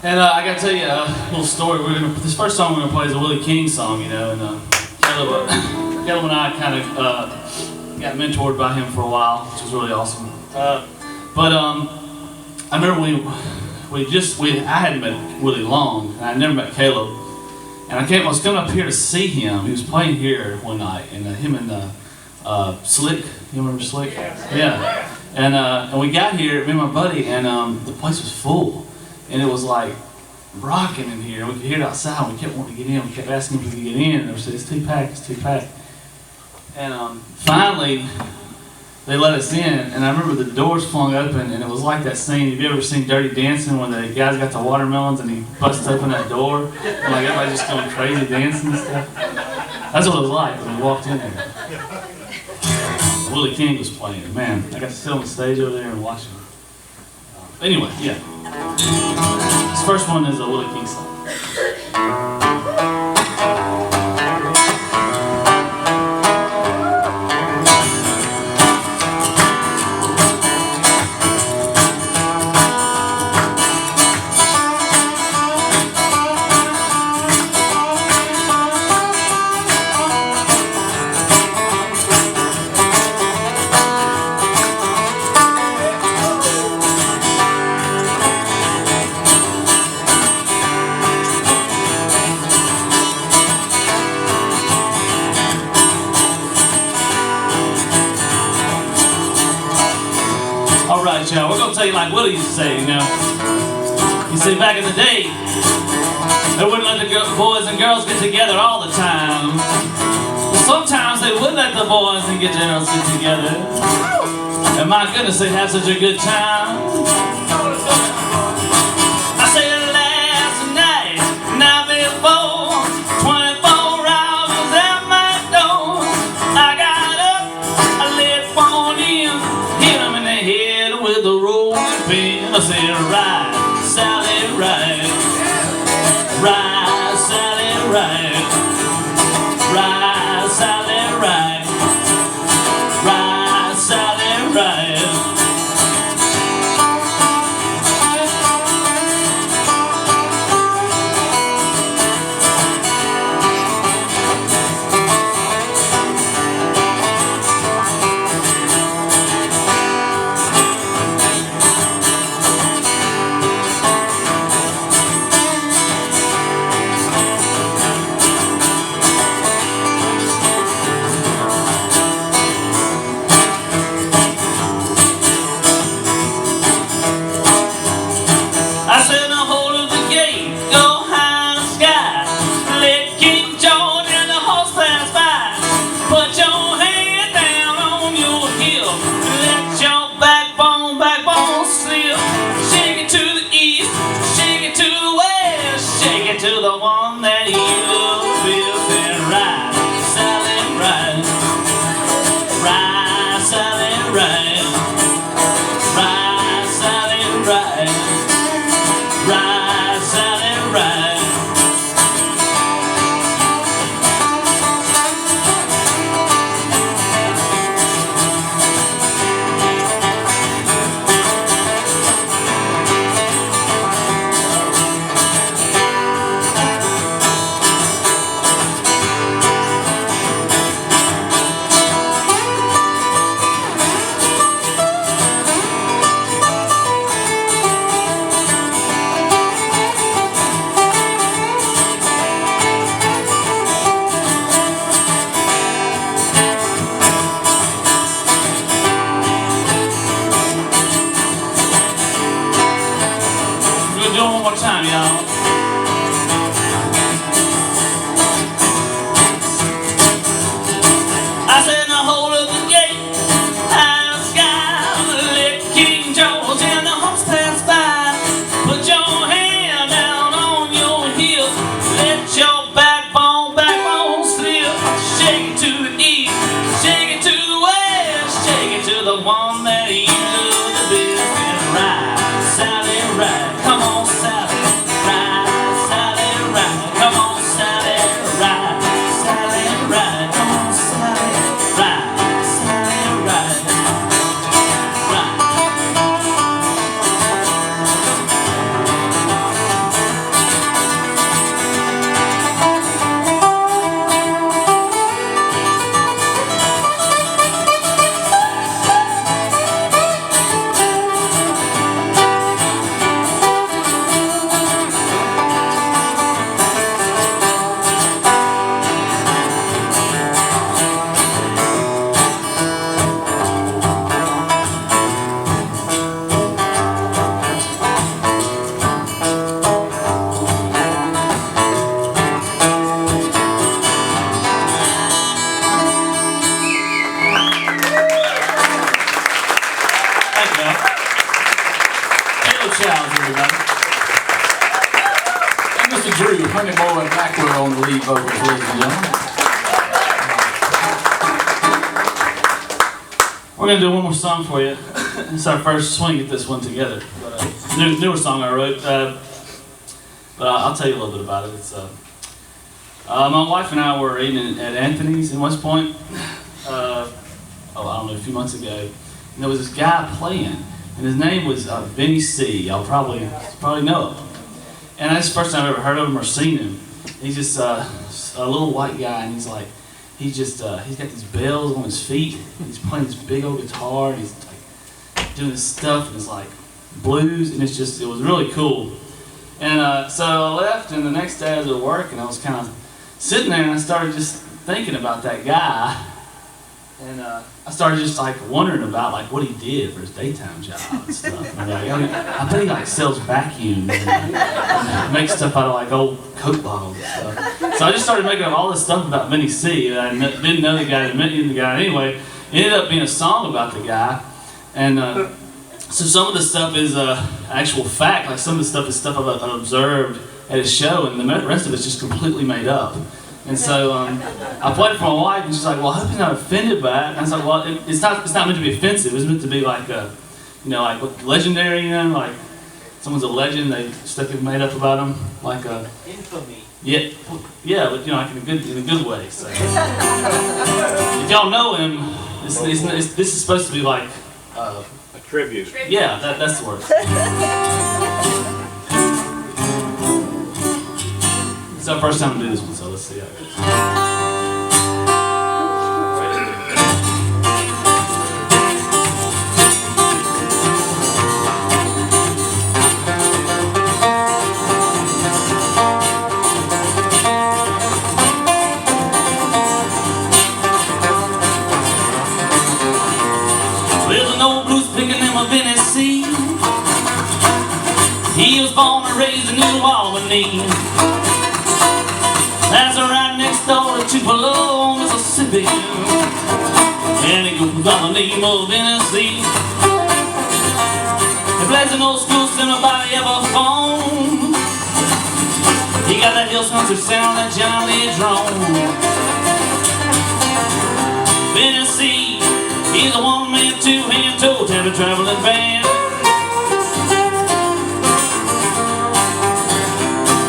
And I got to tell you a little story. This first song we're going to play is a Willie King song, you know, and Caleb and I kind of got mentored by him for a while, which was really awesome. But I remember I hadn't met Willie long, and I never met Caleb. And I was coming up here to see him. He was playing here one night, and him and Slick, you remember Slick? Yeah. And we got here, me and my buddy, and the place was full. And it was like rocking in here. We could hear it outside. We kept wanting to get in. We kept asking if we could get in. And they said, it's too packed, it's too packed. And finally, they let us in. And I remember the doors flung open, and it was like that scene. Have you ever seen Dirty Dancing when the guys got the watermelons and he busts open that door? And like everybody's just going crazy dancing and stuff. That's what it was like when we walked in there. Willie King was playing. Man, I got to sit on the stage over there and watch him. Anyway, yeah. This first one is a Willie King song. Alright, y'all, we're going to tell you like Willie used to say, you know. You see, back in the day, they wouldn't let the boys and girls get together all the time. But sometimes they would let the boys and girls get together. And my goodness, they'd have such a good time. I said last night, night before, 24 hours was at my door. I got up, I let one in, hit him in the head with a rolling pin. I said, ride, Sally, ride. Ride, Sally, ride. Ride, Sally, ride. Ride, Sally, ride. I said, now hold of the gate, go high in the sky. Let King George and the horse pass by. Put your head down on your hip. Let your backbone slip. Shake it to the east, shake it to the west. Shake it to the one that you love best. And ride, Sally, ride. Ride, Sally, ride. Ride, Sally, ride. Ride, Sally, ride. Do it one more time, y'all. I said, now hold up the gate, high in the sky. Let King George and the horse pass by. Put your hand down on your hip. Let your backbone slip. Shake it to the east, shake it to the west. Shake it to the one that you love the best. And ride, Sally, ride. Come on, Sally, ride, Sally, ride. Come on, Sally, ride, Sally, ride. Come on, Sally, ride. goes to Drew, Honey Boy and Blackwell on the lead vocals, ladies and gentlemen. We're going to do one more song for you. It's our first swing at this one together. But, newer song I wrote. But I'll tell you a little bit about it. It's, my wife and I were eating at Anthony's in West Point, I don't know, a few months ago. And there was this guy playing, and his name was Vinny C. Y'all probably know him. And that's the first time I've ever heard of him or seen him. He's just a little white guy, and he's like, he's got these bells on his feet, and he's playing this big old guitar, and he's like doing this stuff, and it's like blues, and it was really cool. And so I left, and the next day I was at work, and I was kind of sitting there, and I started just thinking about that guy, and I started just like wondering about like what he did for his daytime job and stuff. And I bet he like sells vacuums and makes stuff out of like old Coke bottles and stuff. So I just started making up all this stuff about Vinny C. And I didn't know the guy, didn't met the guy. Anyway, it ended up being a song about the guy, and so some of the stuff is actual fact. Like some of the stuff is stuff I've observed at his show, and the rest of it's just completely made up. And so I played it for my wife, and she's like, "Well, I hope he's not offended by it." And I was like, "Well, it's not meant to be offensive. It's meant to be like like legendary. Like someone's a legend. They stuff they've made up about him, like infamy." Yeah, but like in a good way. So if y'all know him, this is supposed to be like a tribute. Yeah, that's the word. It's our first time to do this one, so let's see how it goes. There's an old blues picking in my Vinny C. He was born and raised in New Albany. That's right next door to Tupelo, Mississippi. And he goes by the name of Vinny C. He plays an old school nobody ever phone. He got that Hill Country sound, that Johnny drone. Vinny C, he's a one-man, two-hand, toe-tapping traveling band.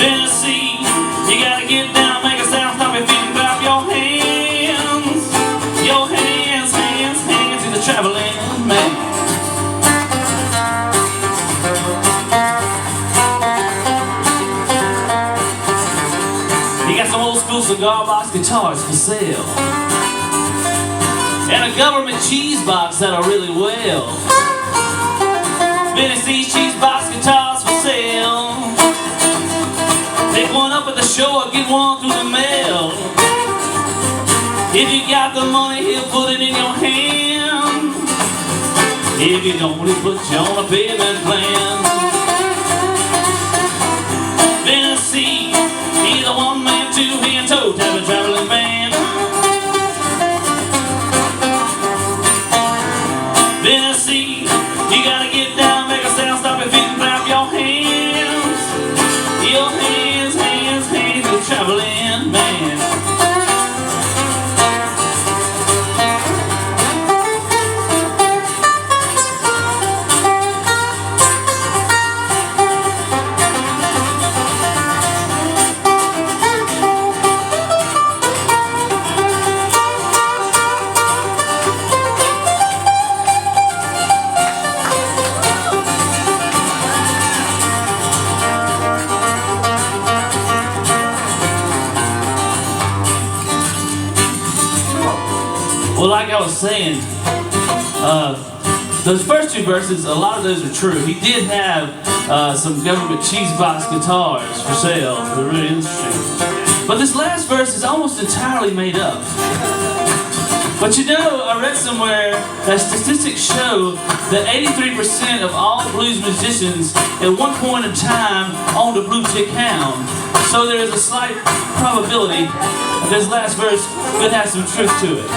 Vinny C, you gotta get down, make a sound, stop your feet and clap your hands. Your hands, hands, hands to the traveling man. He got some old school cigar box guitars for sale, and a government cheese box that'll really well. Vinny C's cheese box guitars for sale. Pick one up at the show or get one through the mail. If you got the money, he'll put it in your hand. If you don't, he'll put you on a payment plan. Vinny C, he's a one-man, two-hand, toe-tapping traveling band. Vinny C, you gotta get down, make a sound, stop your feet and clap your hands. Your hands, hands, hands, the traveling man. Well, like I was saying, those first two verses, a lot of those are true. He did have some government cheese box guitars for sale for the really industry. But this last verse is almost entirely made up. But you know, I read somewhere that statistics show that 83% of all blues musicians at one point in time owned a blue tick hound. So there is a slight probability that this last verse could have some truth to it.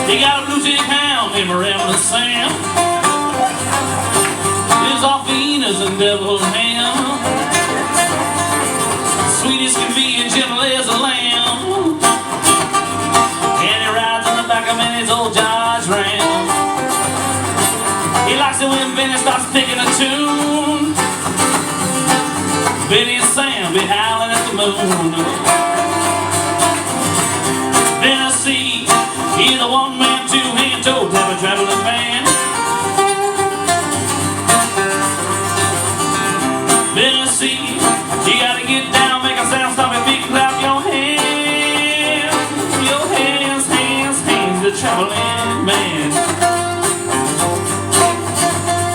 He got a blue tick hound named Rambling Sam. Lives off Venus and Devil's Ham. and when Benny starts picking a tune, Benny and Sam be howling at the moon. Tennessee, he's a one-man, two-hand, toe type of traveling band. Tennessee, you gotta get down, make a sound, stop your feet, clap your hands. Your hands, hands, hands, the traveling man.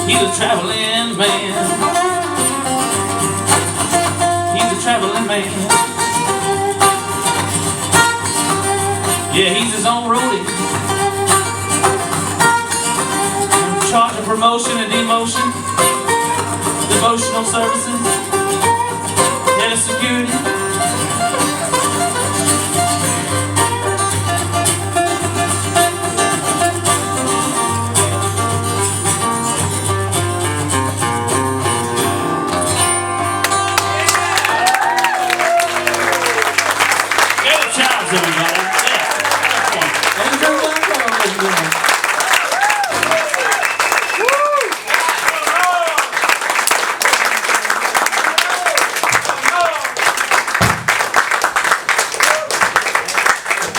He's a traveling man. He's a traveling man. Yeah, he's his own roadie. In charge of promotion and demotion, devotional services, head of security.